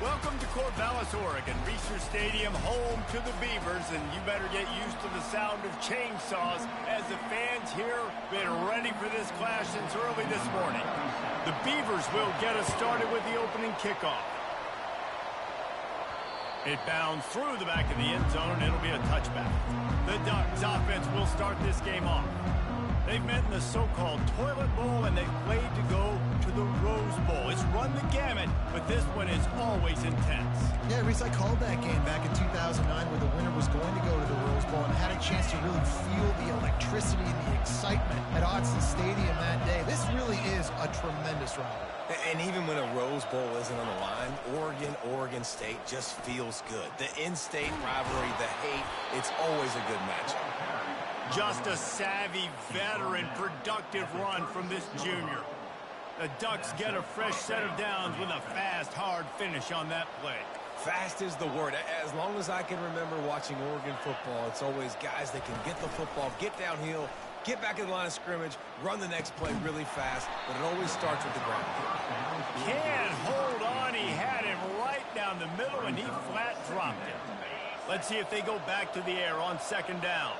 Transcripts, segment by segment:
Welcome to Corvallis, Oregon, Research Stadium, home to the Beavers, and you better get used to the sound of chainsaws as the fans here have been ready for this clash since early this morning. The Beavers will get us started with the opening kickoff. It bounds through the back of the end zone, and it'll be a touchback. The Ducks offense will start this game off. They've met in the so-called toilet bowl, and they've played to go to the Rose Bowl. It's run the gamut, but this one is always intense. Yeah, Reese, I called that game back in 2009 where the winner was going to go to the Rose Bowl and had a chance to really feel the electricity and the excitement at Autzen Stadium that day. This really is a tremendous rivalry. And even when a Rose Bowl isn't on the line, Oregon State just feels good. The in-state rivalry, the hate, it's always a good matchup. Just a savvy, veteran, productive run from this junior. The Ducks get a fresh set of downs with a fast, hard finish on that play. Fast is the word. As long as I can remember watching Oregon football, it's always guys that can get the football, get downhill, get back in the line of scrimmage, run the next play really fast, but it always starts with the ground. Can't hold on. He had him right down the middle, and he flat dropped it. Let's see if they go back to the air on second down.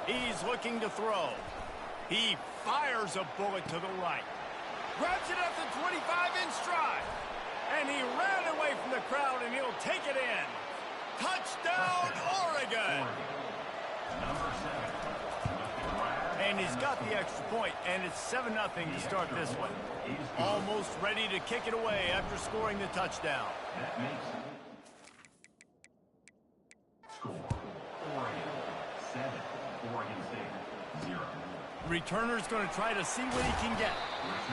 He's looking to throw. He fires a bullet to the right. Grabs it at the 25 in stride. And he ran away from the crowd, and he'll take it in. Touchdown, Oregon! And he's got the extra point, and it's 7-0 to start this one. Almost ready to kick it away after scoring the touchdown. Score, Oregon 7, Oregon State 0. Returner's going to try to see what he can get.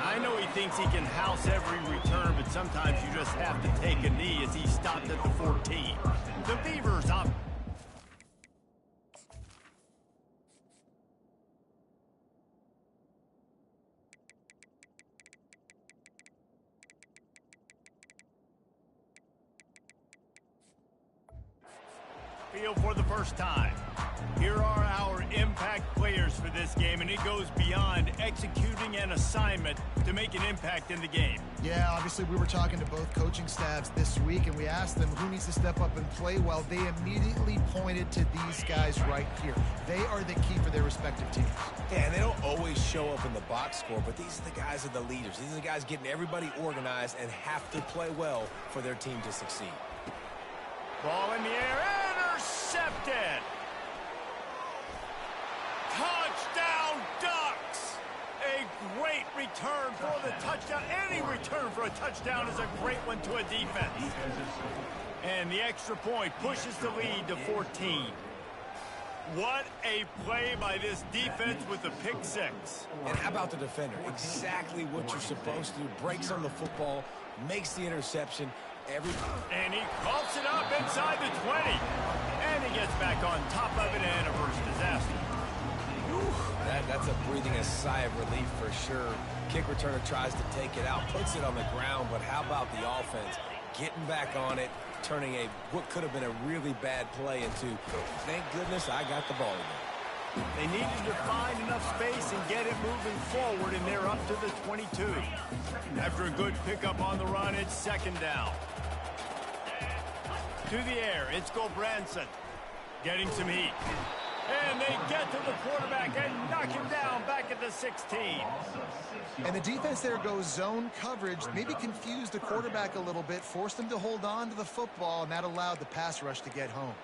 I know he thinks he can house every return, but sometimes you just have to take a knee as he stopped at the 14. The Beavers up. Field for the first time. Here are our impact players for this game, and it goes beyond executing an assignment to make an impact in the game. Yeah, obviously we were talking to both coaching staffs this week, and we asked them who needs to step up and play well. They immediately pointed to these guys right here. They are the key for their respective teams. Yeah, and they don't always show up in the box score, but these are the guys that are the leaders. These are the guys getting everybody organized and have to play well for their team to succeed. Ball in the air, intercepted! Touchdown, Ducks! A great return for the touchdown. Any return for a touchdown is a great one to a defense. And the extra point pushes the lead to 14. What a play by this defense with the pick six. And how about the defender? Exactly what you're supposed to do. Breaks on the football, makes the interception. And he coughs it up inside the 20. And he gets back on top of it and averts disaster. That's a breathing a sigh of relief for sure. Kick returner tries to take it out, puts it on the ground, but how about the offense? Getting back on it, turning what could have been a really bad play into, thank goodness I got the ball again. They needed to find enough space and get it moving forward, and they're up to the 22. After a good pickup on the run, it's second down. To the air, it's Gulbranson. Getting some heat. And they get to the quarterback and knock him down back at the 16. And the defense there goes zone coverage, maybe confused the quarterback a little bit, forced him to hold on to the football, and that allowed the pass rush to get home.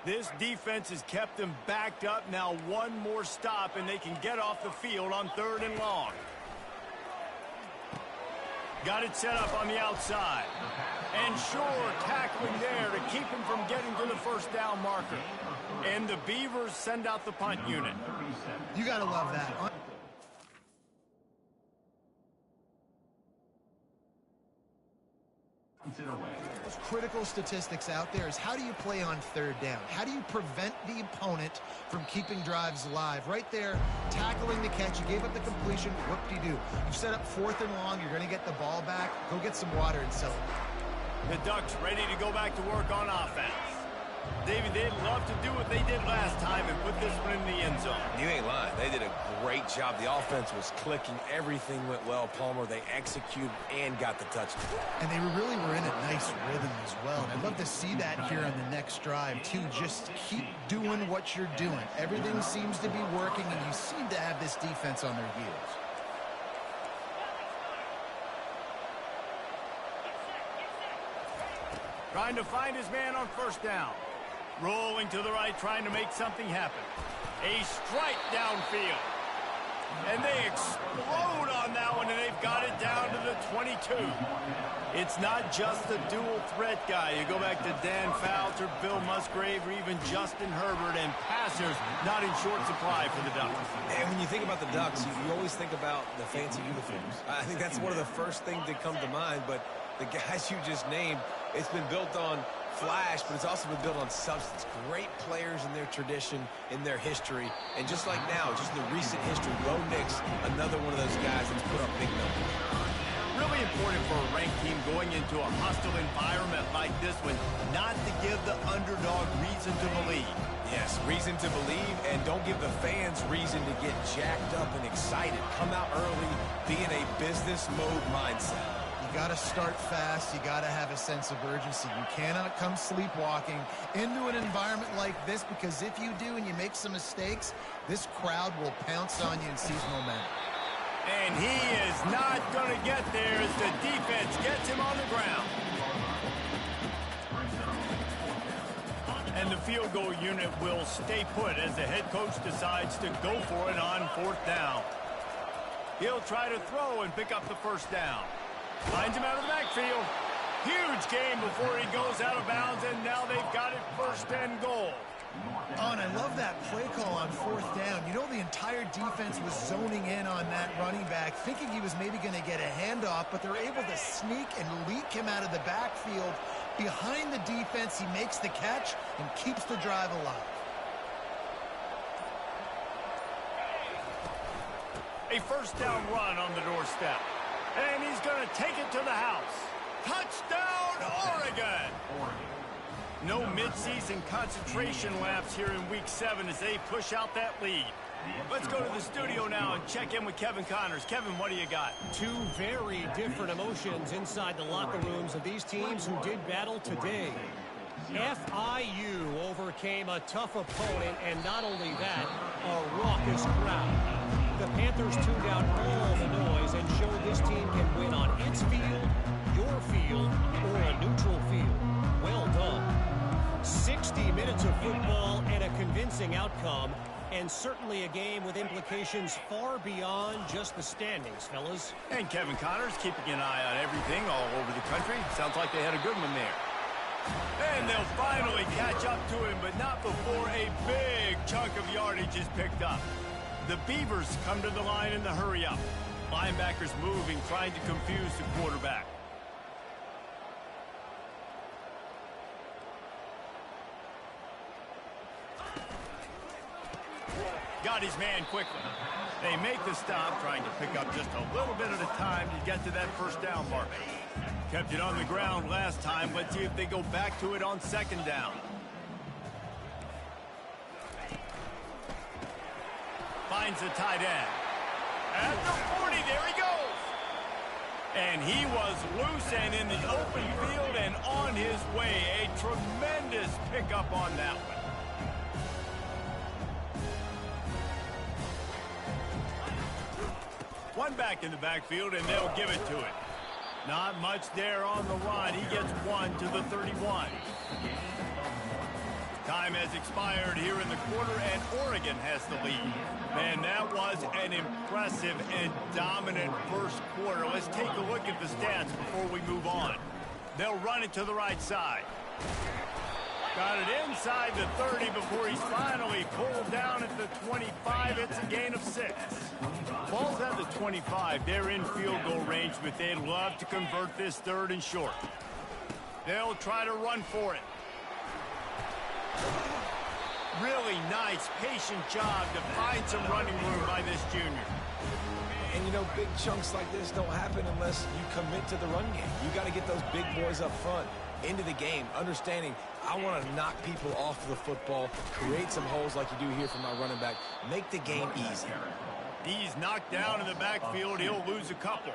This defense has kept them backed up. Now one more stop, and they can get off the field on 3rd and long. Got it set up on the outside. And sure, tackling there to keep him from getting to the first down marker. And the Beavers send out the punt unit. You got to love that. Those critical statistics out there is how do you play on 3rd down? How do you prevent the opponent from keeping drives alive? Right there, tackling the catch. You gave up the completion. Whoop-de-doo. You've set up 4th and long. You're going to get the ball back. Go get some water and celebrate. The Ducks ready to go back to work on offense. David, they'd love to do what they did last time and put this one in the end zone. You ain't lying. They did a great job. The offense was clicking. Everything went well, Palmer. They executed and got the touchdown. And they really were in a nice rhythm as well. And I'd love to see that here on the next drive, too. Just keep doing what you're doing. Everything seems to be working, and you seem to have this defense on their heels. Trying to find his man on first down. Rolling to the right, trying to make something happen. A strike downfield. And they explode on that one, and they've got it down to the 22. It's not just a dual threat guy. You go back to Dan Fouts or Bill Musgrave or even Justin Herbert, and passers not in short supply for the Ducks. And when you think about the Ducks, you always think about the fancy uniforms. I think that's one of the first things that come to mind, but the guys you just named, it's been built on flash, but it's also been built on substance. Great players in their tradition, in their history, and just like now, just the recent history, Bo Nix, another one of those guys that's put up big numbers. Really important for a ranked team going into a hostile environment like this one, not to give the underdog reason to believe. Yes, reason to believe, and don't give the fans reason to get jacked up and excited. Come out early, be in a business mode mindset. You got to start fast. You got to have a sense of urgency. You cannot come sleepwalking into an environment like this, because if you do and you make some mistakes, this crowd will pounce on you and seize momentum. And he is not going to get there as the defense gets him on the ground. And the field goal unit will stay put as the head coach decides to go for it on fourth down. He'll try to throw and pick up the first down. Finds him out of the backfield. Huge game before he goes out of bounds, and now they've got it first and goal. Oh, and I love that play call on fourth down. You know, the entire defense was zoning in on that running back, thinking he was maybe going to get a handoff, but they're able to sneak and leak him out of the backfield. Behind the defense, he makes the catch and keeps the drive alive. A first down run on the doorstep. And he's going to take it to the house. Touchdown, Oregon! No midseason concentration laps here in Week 7 as they push out that lead. Let's go to the studio now and check in with Kevin Connors. Kevin, what do you got? Two very different emotions inside the locker rooms of these teams who did battle today. FIU overcame a tough opponent, and not only that, a raucous crowd. The Panthers tuned out all the noise and showed this team can win on its field, your field, or a neutral field. Well done. 60 minutes of football and a convincing outcome, and certainly a game with implications far beyond just the standings, fellas. And Kevin Connors keeping an eye on everything all over the country. Sounds like they had a good one there. And they'll finally catch up to him, but not before a big chunk of yardage is picked up. The Beavers come to the line in the hurry-up. Linebackers moving, trying to confuse the quarterback. Got his man quickly. They make the stop, trying to pick up just a little bit at a time to get to that first down mark. Kept it on the ground last time. Let's see if they go back to it on second down. Finds the tight end. At the 40, there he goes. And he was loose and in the open field and on his way. A tremendous pickup on that one. One back in the backfield, and they'll give it to it. Not much there on the run. He gets one to the 31. Time has expired here in the quarter, and Oregon has the lead. Man, that was an impressive and dominant first quarter. Let's take a look at the stats before we move on. They'll run it to the right side. Got it inside the 30 before he's finally pulled down at the 25. It's a gain of 6. Ball's at the 25. They're in field goal range, but they'd love to convert this third and short. They'll try to run for it. Really nice, patient job to find some running room by this junior. And, you know, big chunks like this don't happen unless you commit to the run game. You got to get those big boys up front. into the game, understanding I want to knock people off of the football, create some holes like you do here for my running back, make the game easy. He's knocked down in the backfield. He'll lose a couple.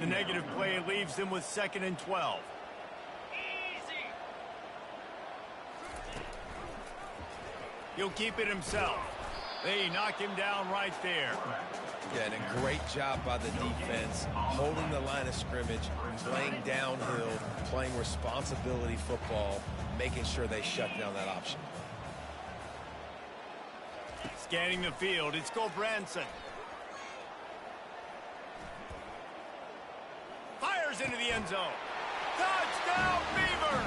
The negative play leaves him with 2nd and 12. He'll keep it himself. They knock him down right there. Yeah, and a great job by the defense, holding the line of scrimmage, playing downhill, playing responsibility football, making sure they shut down that option. Scanning the field, it's Branson. Fires into the end zone. Touchdown, Beaver!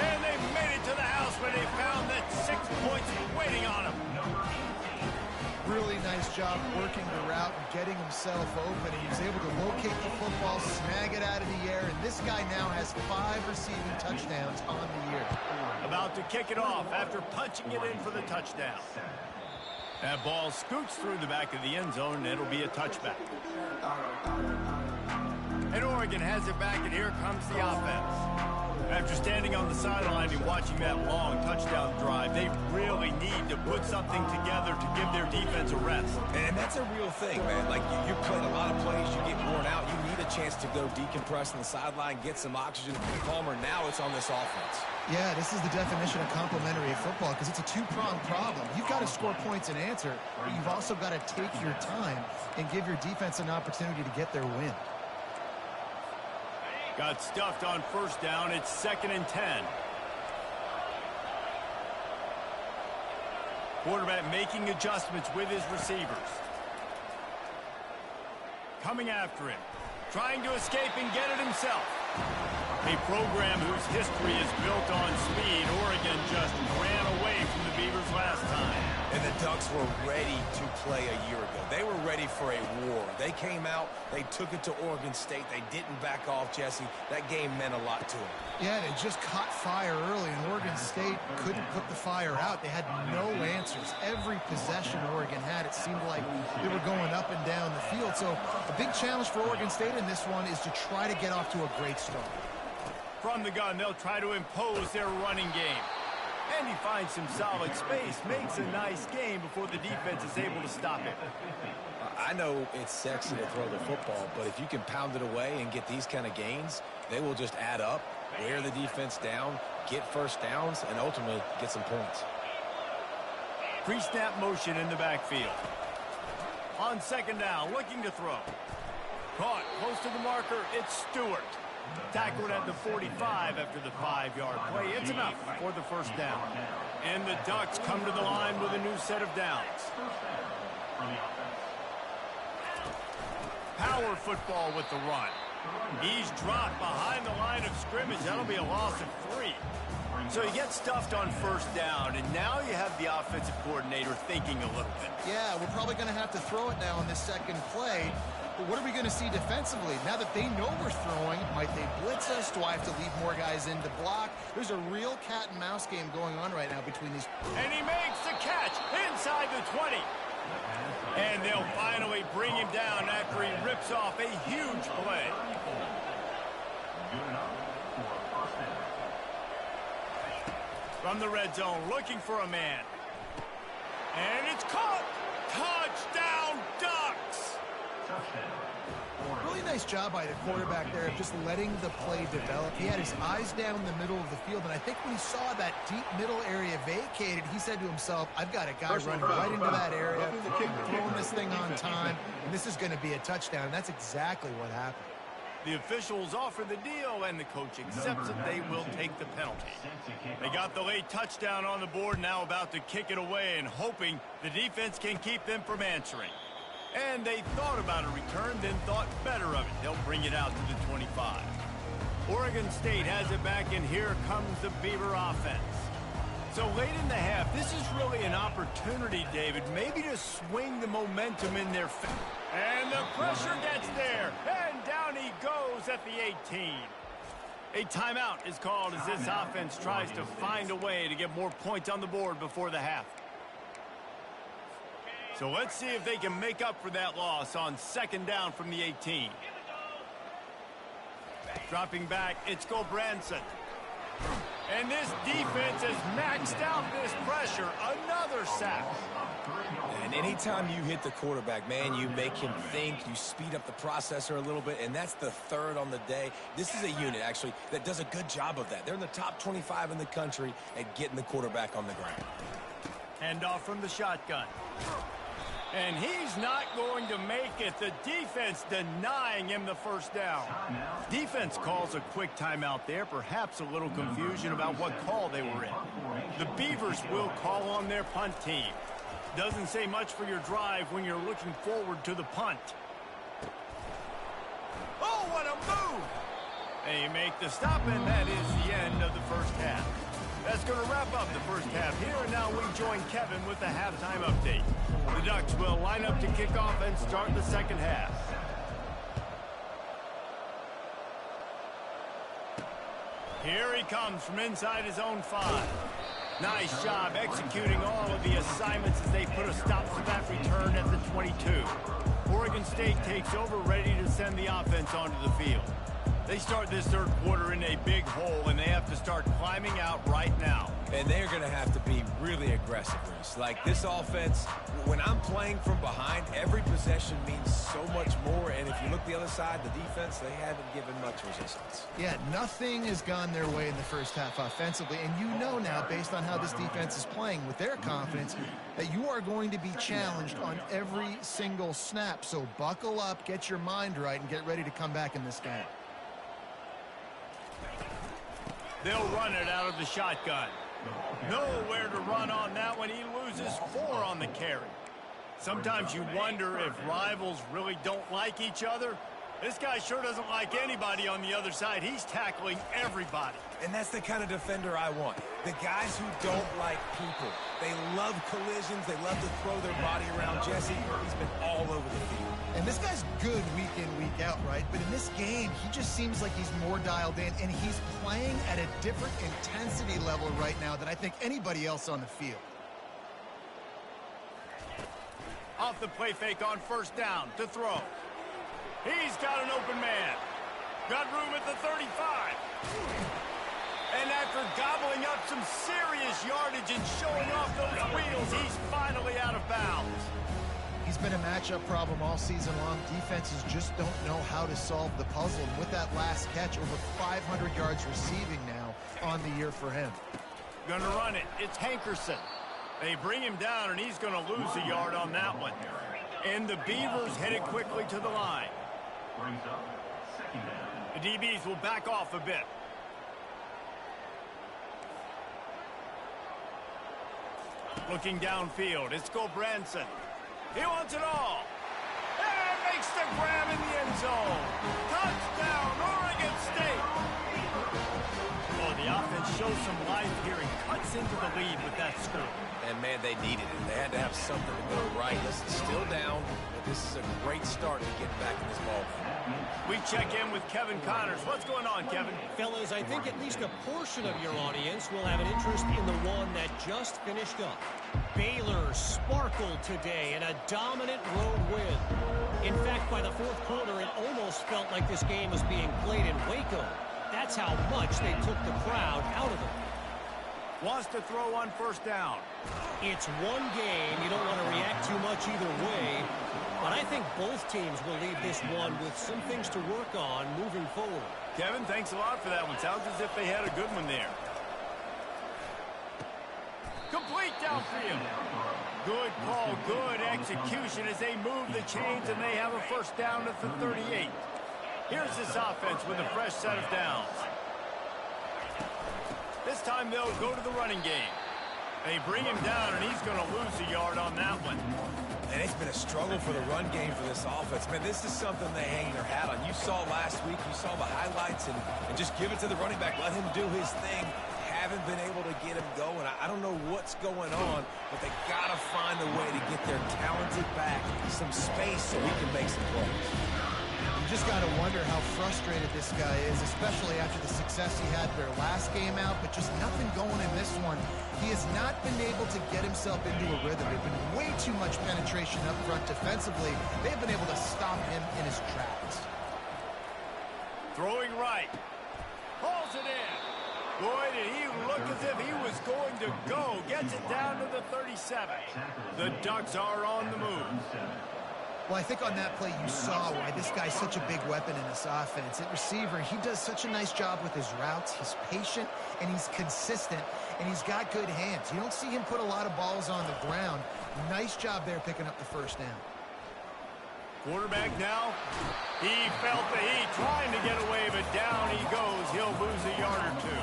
And they made it to the house where they found that 6 points waiting on them. Really nice job working the route and getting himself open. He was able to locate the football, snag it out of the air, and this guy now has 5 receiving touchdowns on the year. About to kick it off after punching it in for the touchdown. That ball scoots through the back of the end zone, and it'll be a touchback. And Oregon has it back, and here comes the offense. After standing on the sideline and watching that long touchdown drive, they really need to put something together to give their defense a rest. And that's a real thing, man. Like, you played a lot of plays, you get worn out. You need a chance to go decompress on the sideline, get some oxygen. Palmer, now it's on this offense. Yeah, this is the definition of complementary football because it's a two-pronged problem. You've got to score points and answer, but you've also got to take your time and give your defense an opportunity to get their win. Got stuffed on 1st down. It's 2nd and 10. Quarterback making adjustments with his receivers. Coming after him. Trying to escape and get it himself. A program whose history is built on speed. Oregon just ran away from the Beavers last time. And the Ducks were ready to play a year ago. They were ready for a war. They came out, they took it to Oregon State. They didn't back off, Jesse. That game meant a lot to them. Yeah, they just caught fire early, and Oregon State couldn't put the fire out. They had no answers. Every possession Oregon had, it seemed like they were going up and down the field. So a big challenge for Oregon State in this one is to try to get off to a great start. From the gun, they'll try to impose their running game. And he finds some solid space, makes a nice game before the defense is able to stop it. I know it's sexy to throw the football, but if you can pound it away and get these kind of gains, they will just add up, wear the defense down, get 1st downs, and ultimately get some points. Pre-snap motion in the backfield. On 2nd down, looking to throw. Caught close to the marker, it's Stewart. Tackled at the 45 after the 5-yard play. It's enough for the 1st down. And the Ducks come to the line with a new set of downs. Power football with the run. He's dropped behind the line of scrimmage. That'll be a loss of 3. So he gets stuffed on 1st down, and now you have the offensive coordinator thinking a little bit. Yeah, we're probably going to have to throw it now on this 2nd play. But what are we going to see defensively? Now that they know we're throwing, might they blitz us? Do I have to leave more guys in to block? There's a real cat and mouse game going on right now between these. And he makes the catch inside the 20. And they'll finally bring him down after he rips off a huge play. From the red zone, looking for a man. And it's caught. Touchdown, Ducks! Really nice job by the quarterback there of just letting the play develop. He had his eyes down the middle of the field, and I think when he saw that deep middle area vacated, he said to himself, I've got a guy running right into that area, throwing this thing on time, and this is going to be a touchdown. And that's exactly what happened. The officials offer the deal, and the coach accepts it. They will take the penalty. They got the late touchdown on the board, now about to kick it away and hoping the defense can keep them from answering. And they thought about a return, then thought better of it. They'll bring it out to the 25. Oregon State has it back, and here comes the Beaver offense. So late in the half, this is really an opportunity, David, maybe to swing the momentum in their favor. And the pressure gets there, and down he goes at the 18. A timeout is called as this offense tries to find a way to get more points on the board before the half. So let's see if they can make up for that loss on 2nd down from the 18. Dropping back, it's Branson. And this defense has maxed out this pressure. Another sack. And anytime you hit the quarterback, man, you make him think, you speed up the processor a little bit, and that's the third on the day. This is a unit, actually, that does a good job of that. They're in the top 25 in the country at getting the quarterback on the ground. Handoff from the shotgun. And he's not going to make it. The defense denying him the first down. Defense calls a quick timeout there. Perhaps a little confusion about what call they were in. The Beavers will call on their punt team. Doesn't say much for your drive when you're looking forward to the punt. Oh, what a move! They make the stop, and that is the end of the first half. That's going to wrap up the first half here, and now we join Kevin with the halftime update. The Ducks will line up to kick off and start the second half. Here he comes from inside his own 5. Nice job executing all of the assignments as they put a stop to that return at the 22. Oregon State takes over, ready to send the offense onto the field. They start this third quarter in a big hole, and they have to start climbing out right now. And they're going to have to be really aggressive, Reese. Like, this offense, when I'm playing from behind, every possession means so much more. And if you look the other side, the defense, they haven't given much resistance. Yeah, nothing has gone their way in the first half offensively. And you know now, based on how this defense is playing with their confidence, that you are going to be challenged on every single snap. So buckle up, get your mind right, and get ready to come back in this game. They'll run it out of the shotgun. Nowhere to run on that one. He loses 4 on the carry. Sometimes you wonder if rivals really don't like each other. This guy sure doesn't like anybody on the other side. He's tackling everybody. And that's the kind of defender I want. The guys who don't like people. They love collisions. They love to throw their body around Jesse. He's been all over the field. And this guy's good week in, week out, right? But in this game, he just seems like he's more dialed in, and he's playing at a different intensity level right now than I think anybody else on the field. Off the play fake on first down to throw. He's got an open man. Got room at the 35. And after gobbling up some serious yardage and showing off those wheels, he's finally out of bounds. He's been a matchup problem all season long. Defenses just don't know how to solve the puzzle. And with that last catch, over 500 yards receiving now on the year for him. Gonna run it. It's Hankerson. They bring him down, and he's gonna lose a yard on that one. And the Beavers headed quickly to the line. The DBs will back off a bit. Looking downfield, it's Gulbranson. He wants it all. And makes the grab in the end zone. Touchdown, Oregon State. Oh, the offense shows some life here and cuts into the lead with that score. And, man, they needed it. They had to have something to go right. This is still down, but this is a great start to get back in this ball game. We check in with Kevin Connors. What's going on, Kevin? Fellas, I think at least a portion of your audience will have an interest in the one that just finished up. Baylor sparkled today in a dominant road win. In fact, by the fourth quarter, it almost felt like this game was being played in Waco. That's how much they took the crowd out of it. Wants to throw on first down. It's one game. You don't want to react too much either way. But I think both teams will leave this one with some things to work on moving forward. Kevin, thanks a lot for that one. Sounds as if they had a good one there. Complete downfield. Good call, good execution as they move the chains and they have a first down at the 38. Here's this offense with a fresh set of downs. This time they'll go to the running game. They bring him down, and he's going to lose a yard on that one. And it's been a struggle for the run game for this offense. Man, this is something they hang their hat on. You saw last week, you saw the highlights, and just give it to the running back. Let him do his thing. Haven't been able to get him going. I don't know what's going on, but they got to find a way to get their talented back some space so he can make some plays. You just got to wonder how frustrated this guy is, especially after the success he had their last game out, but just nothing going in this one. He has not been able to get himself into a rhythm. There's been way too much penetration up front defensively. They've been able to stop him in his tracks. Throwing right. Hauls it in. Boy, did he look as if he was going to go. Gets it down to the 37. The Ducks are on the move. Well, I think on that play you saw why this guy's such a big weapon in this offense. At receiver, he does such a nice job with his routes. He's patient, and he's consistent, and he's got good hands. You don't see him put a lot of balls on the ground. Nice job there picking up the first down. Quarterback now. He felt the heat, trying to get away, but down he goes. He'll lose a yard or two.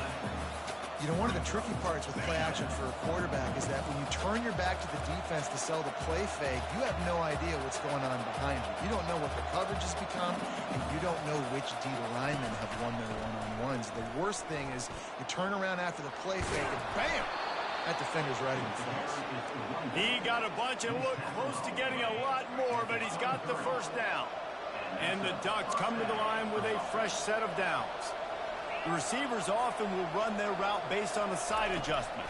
You know, one of the tricky parts with play action for a quarterback is that when you turn your back to the defense to sell the play fake, you have no idea what's going on behind you. You don't know what the coverage has become, and you don't know which D linemen have won their one-on-ones. The worst thing is you turn around after the play fake, and bam! That defender's right in the face. He got a bunch and looked close to getting a lot more, but he's got the first down. And the Ducks come to the line with a fresh set of downs. The receivers often will run their route based on a side adjustment.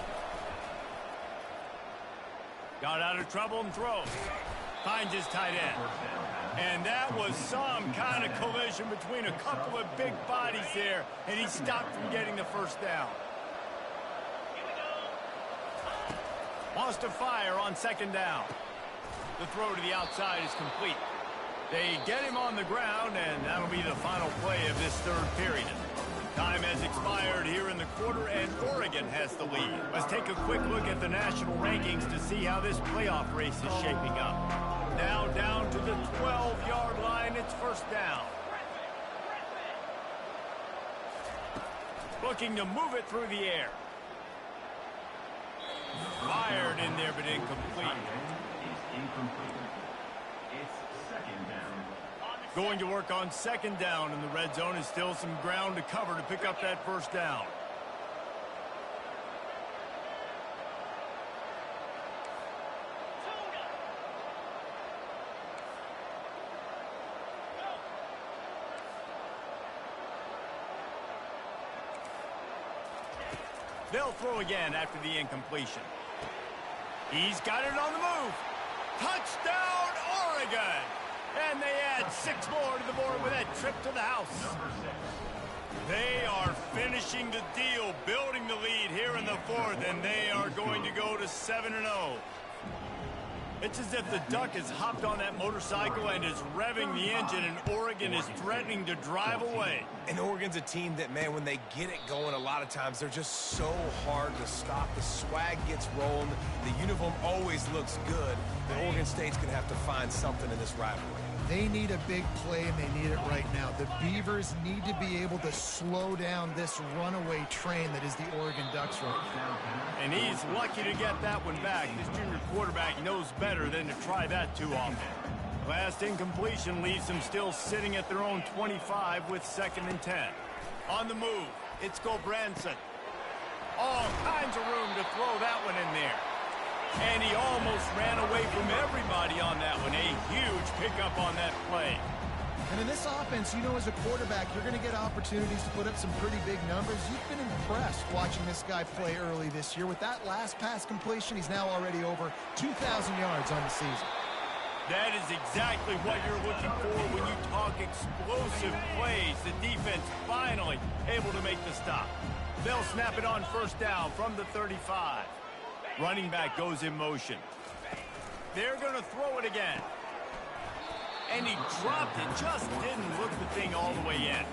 Got out of trouble and throws. Finds his tight end. And that was some kind of collision between a couple of big bodies there, and he stopped from getting the first down. Wants to fire on second down. The throw to the outside is complete. They get him on the ground, and that'll be the final play of this third period. Time has expired here in the quarter, and Oregon has the lead. Let's take a quick look at the national rankings to see how this playoff race is shaping up. Now down to the 12-yard line, it's first down. Looking to move it through the air. Fired in there, but incomplete. Going to work on second down in the red zone. Is still some ground to cover to pick up that first down. They'll throw again after the incompletion. He's got it on the move. Touchdown, Oregon! And they add 6 more to the board with that trip to the house. They are finishing the deal, building the lead here in the fourth, and they are going to go to 7-0. It's as if the Duck has hopped on that motorcycle and is revving the engine, and Oregon is threatening to drive away. And Oregon's a team that, man, when they get it going, a lot of times they're just so hard to stop. The swag gets rolling. The uniform always looks good. But Oregon State's going to have to find something in this rivalry. They need a big play, and they need it right now. The Beavers need to be able to slow down this runaway train that is the Oregon Ducks right now. And he's lucky to get that one back. This junior quarterback knows better than to try that too often. Last incompletion leaves them still sitting at their own 25 with 2nd and 10. On the move, it's Gulbranson. All kinds of room to throw that one in there. And he almost ran away from everybody on that one. A huge pickup on that play. And in this offense, you know, as a quarterback, you're going to get opportunities to put up some pretty big numbers. You've been impressed watching this guy play early this year. With that last pass completion, he's now already over 2,000 yards on the season. That is exactly what you're looking for when you talk explosive plays. The defense finally able to make the stop. They'll snap it on first down from the 35. Running back goes in motion. They're going to throw it again. And he dropped it. Just didn't look the thing all the way in.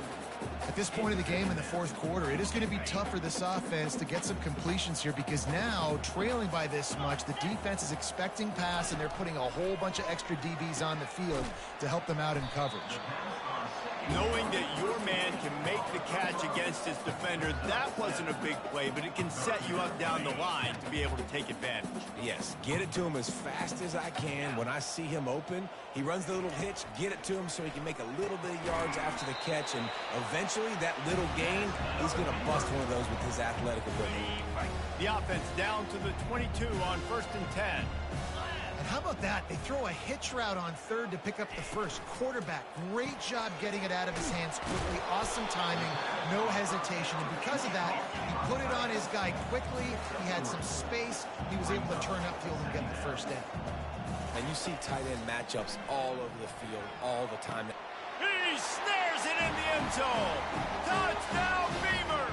At this point of the game in the fourth quarter, it is going to be tough for this offense to get some completions here, because now, trailing by this much, the defense is expecting pass, and they're putting a whole bunch of extra DBs on the field to help them out in coverage. Knowing that your man can make the catch against his defender, that wasn't a big play, but it can set you up down the line to be able to take advantage. Yes, get it to him as fast as I can. When I see him open, he runs the little hitch, get it to him so he can make a little bit of yards after the catch, and eventually that little gain, he's going to bust one of those with his athletic ability. The offense down to the 22 on 1st and 10. And how about that? They throw a hitch route on third to pick up the first. Quarterback, great job getting it out of his hands quickly. Awesome timing, no hesitation. And because of that, he put it on his guy quickly. He had some space. He was able to turn upfield and get the first down. And you see tight end matchups all over the field all the time. He snares it in the end zone. Touchdown, Beaver!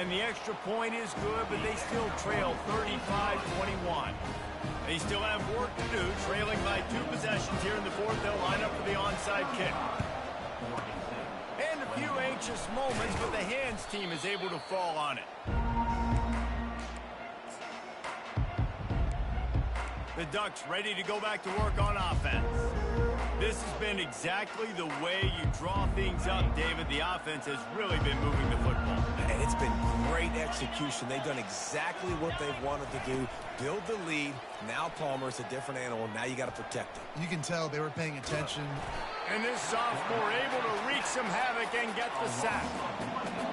And the extra point is good, but they still trail 35-21. They still have work to do, trailing by 2 possessions here in the fourth. They'll line up for the onside kick. And a few anxious moments, but the hands team is able to fall on it. The Ducks ready to go back to work on offense. This has been exactly the way you draw things up, David. The offense has really been moving the football. And it's been great execution. They've done exactly what they've wanted to do. Build the lead. Now Palmer's a different animal. Now you got to protect him. You can tell they were paying attention. And this sophomore able to wreak some havoc and get the sack.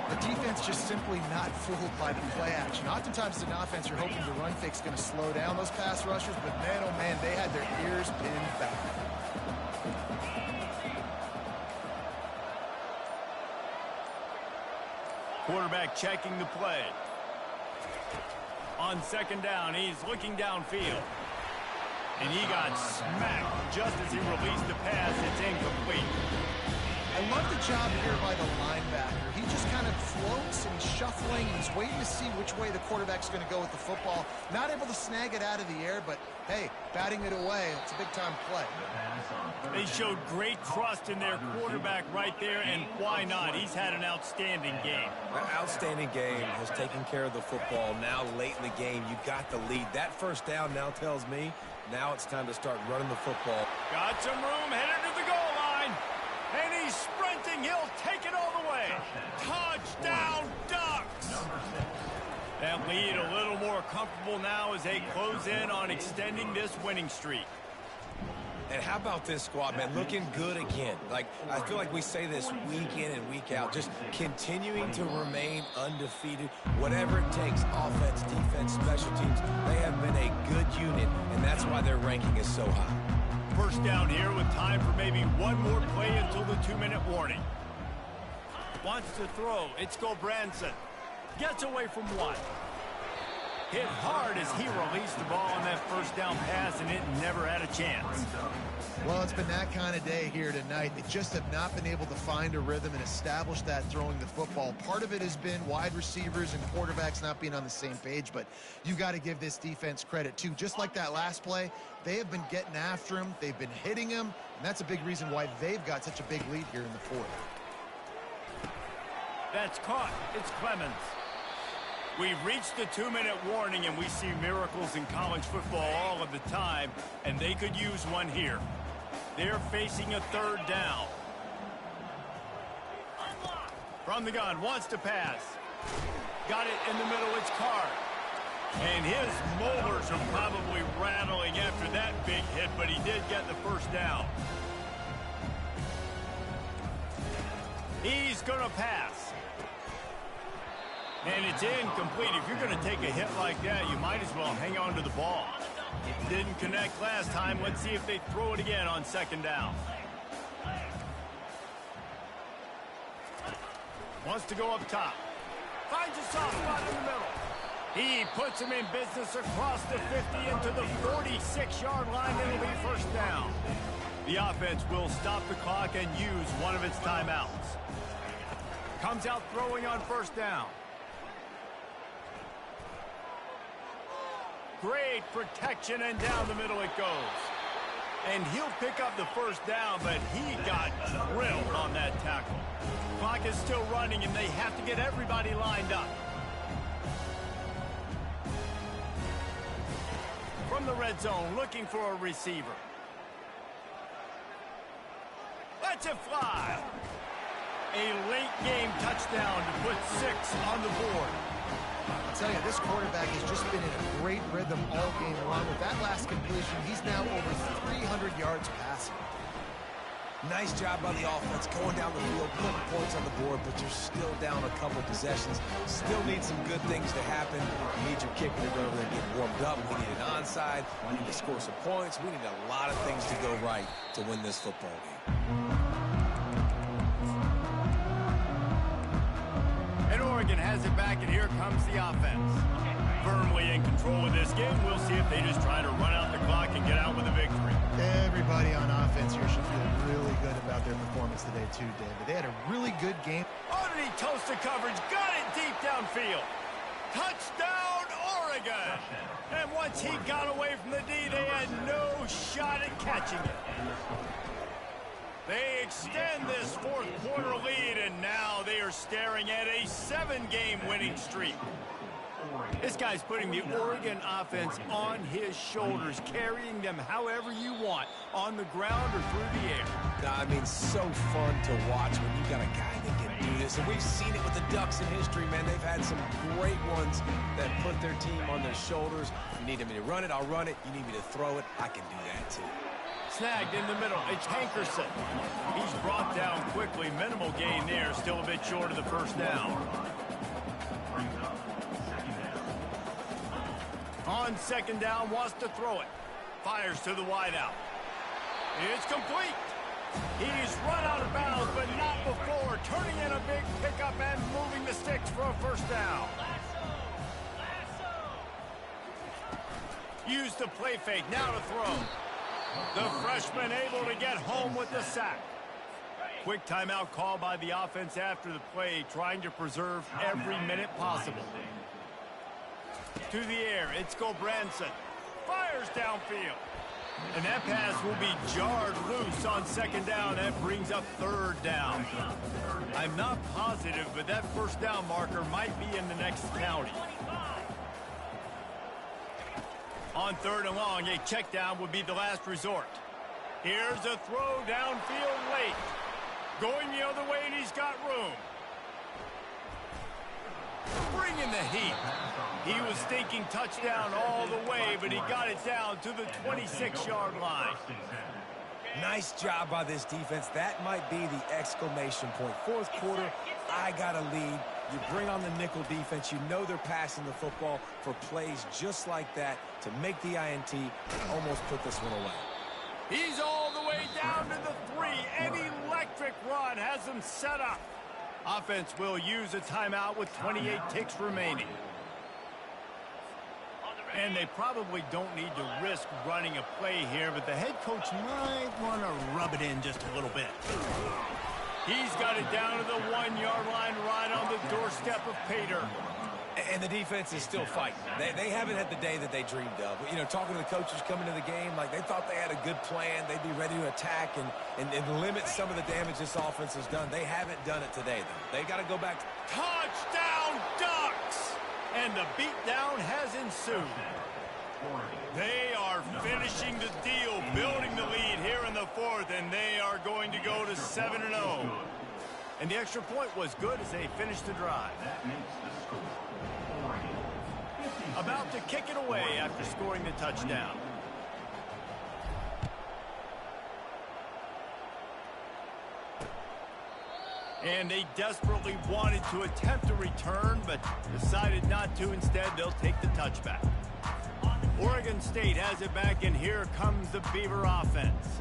The defense just simply not fooled by the play action. Oftentimes, an offense, you're hoping the run fake's going to slow down those pass rushers, but man, oh man, they had their ears pinned back. Quarterback checking the play. On second down, he's looking downfield. And he got smacked just as he released the pass. It's incomplete. I love the job here by the linebacker. He just kind of floats and he's shuffling and he's waiting to see which way the quarterback's going to go with the football. Not able to snag it out of the air, but hey, batting it away, it's a big-time play. They showed great trust in their quarterback right there, and why not? He's had an outstanding game. An outstanding game, has taken care of the football. Now late in the game, you got the lead. That first down now tells me now it's time to start running the football. Got some room, headed to the goal line. And he's sprinting. He'll take it all the way. Touchdown, Ducks! That lead a little more comfortable now as they close in on extending this winning streak. And how about this squad, man? Looking good again. Like, I feel like we say this week in and week out, just continuing to remain undefeated. Whatever it takes, offense, defense, special teams, they have been a good unit, and that's why their ranking is so high. First down here with time for maybe one more play until the 2-minute warning. Wants to throw. It's Branson. Gets away from one. Hit hard as he released the ball on that first down pass, and it never had a chance. Well, it's been that kind of day here tonight. They just have not been able to find a rhythm and establish that throwing the football. Part of it has been wide receivers and quarterbacks not being on the same page, but you got to give this defense credit, too. Just like that last play, they have been getting after him. They've been hitting him, and that's a big reason why they've got such a big lead here in the fourth. That's caught. It's Clemens. We've reached the 2-minute warning, and we see miracles in college football all of the time, and they could use one here. They're facing a third down. From the gun, wants to pass. Got it in the middle, it's Carr. And his molars are probably rattling after that big hit, but he did get the first down. He's going to pass. And it's incomplete. If you're going to take a hit like that, you might as well hang on to the ball. It didn't connect last time. Let's see if they throw it again on second down. Wants to go up top. Finds a soft spot in the middle. He puts him in business across the 50 into the 46-yard line. It'll be first down. The offense will stop the clock and use one of its timeouts. Comes out throwing on first down. Great protection, and down the middle it goes. And he'll pick up the first down, but he got drilled on that tackle. Clock is still running, and they have to get everybody lined up. From the red zone, looking for a receiver. Lets it fly. A late game touchdown to put 6 on the board. I'll tell you, this quarterback has just been in a great rhythm all game long. With that last completion, he's now over 300 yards passing. Nice job by the offense going down the field, putting points on the board, but you're still down a couple possessions. Still need some good things to happen. You need your kicker to go over there and get warmed up. We need an onside. We need to score some points. We need a lot of things to go right to win this football game. And Oregon has it back, and here comes the offense. Firmly in control of this game. We'll see if they just try to run out the clock and get out with a victory. Everybody on offense here should feel really good about their performance today too, David. They had a really good game. Underneath toasted coverage, got it deep downfield. Touchdown, Oregon! And once he got away from the D, they had no shot at catching it. They extend this fourth quarter lead, and now they are staring at a 7-game winning streak. This guy's putting the Oregon offense on his shoulders, carrying them however you want, on the ground or through the air. I mean, so fun to watch when you got a guy that can do this. And we've seen it with the Ducks in history, man. They've had some great ones that put their team on their shoulders. You need me to run it, I'll run it. You need me to throw it, I can do that too. Snagged in the middle, it's Hankerson. He's brought down quickly. Minimal gain there, still a bit short of the first down. On second down, wants to throw it. Fires to the wideout. It's complete. He's run out of bounds, but not before. Turning in a big pickup and moving the sticks for a first down. Use the play fake, now to throw. The freshman able to get home with the sack. Quick timeout call by the offense after the play, trying to preserve every minute possible. To the air, it's Gulbranson. Fires downfield. And that pass will be jarred loose on second down. That brings up third down. I'm not positive, but that first down marker might be in the next county. On third and long, a check down would be the last resort. Here's a throw downfield late. Going the other way, and he's got room. Bringing the heat. He was thinking touchdown all the way, but he got it down to the 26-yard line. Nice job by this defense. That might be the exclamation point. Fourth quarter, I got a lead. You bring on the nickel defense. You know they're passing the football for plays just like that to make the INT and almost put this one away. He's all the way down to the 3. An electric run has him set up. Offense will use a timeout with 28 ticks remaining. And they probably don't need to risk running a play here, but the head coach might want to rub it in just a little bit. He's got it down to the 1-yard line, right on the doorstep of Pater. And the defense is still fighting. They haven't had the day that they dreamed of. You know, talking to the coaches coming to the game, like they thought they had a good plan. They'd be ready to attack and limit some of the damage this offense has done. They haven't done it today, though. They got to go back. Touchdown, Ducks! And the beatdown has ensued. They are finishing the deal, building the lead here in the fourth, and they are going to go to 7-0. And the extra point was good as they finished the drive. About to kick it away after scoring the touchdown. And they desperately wanted to attempt a return, but decided not to. Instead, they'll take the touchback. Oregon State has it back, and here comes the Beaver offense.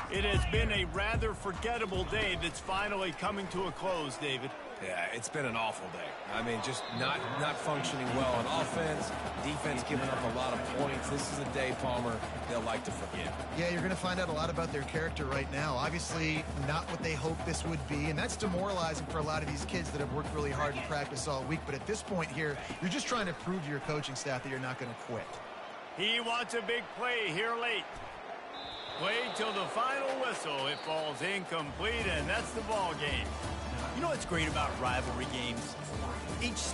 It has been a rather forgettable day that's finally coming to a close, David. Yeah, it's been an awful day. I mean, just not functioning well on offense, defense giving up a lot of points. This is a day, Palmer, they'll like to forget. Yeah, you're going to find out a lot about their character right now. Obviously, not what they hoped this would be, and that's demoralizing for a lot of these kids that have worked really hard in practice all week. But at this point here, you're just trying to prove to your coaching staff that you're not going to quit. He wants a big play here late. Played till the final whistle. It falls incomplete, and that's the ball game. You know what's great about rivalry games? Each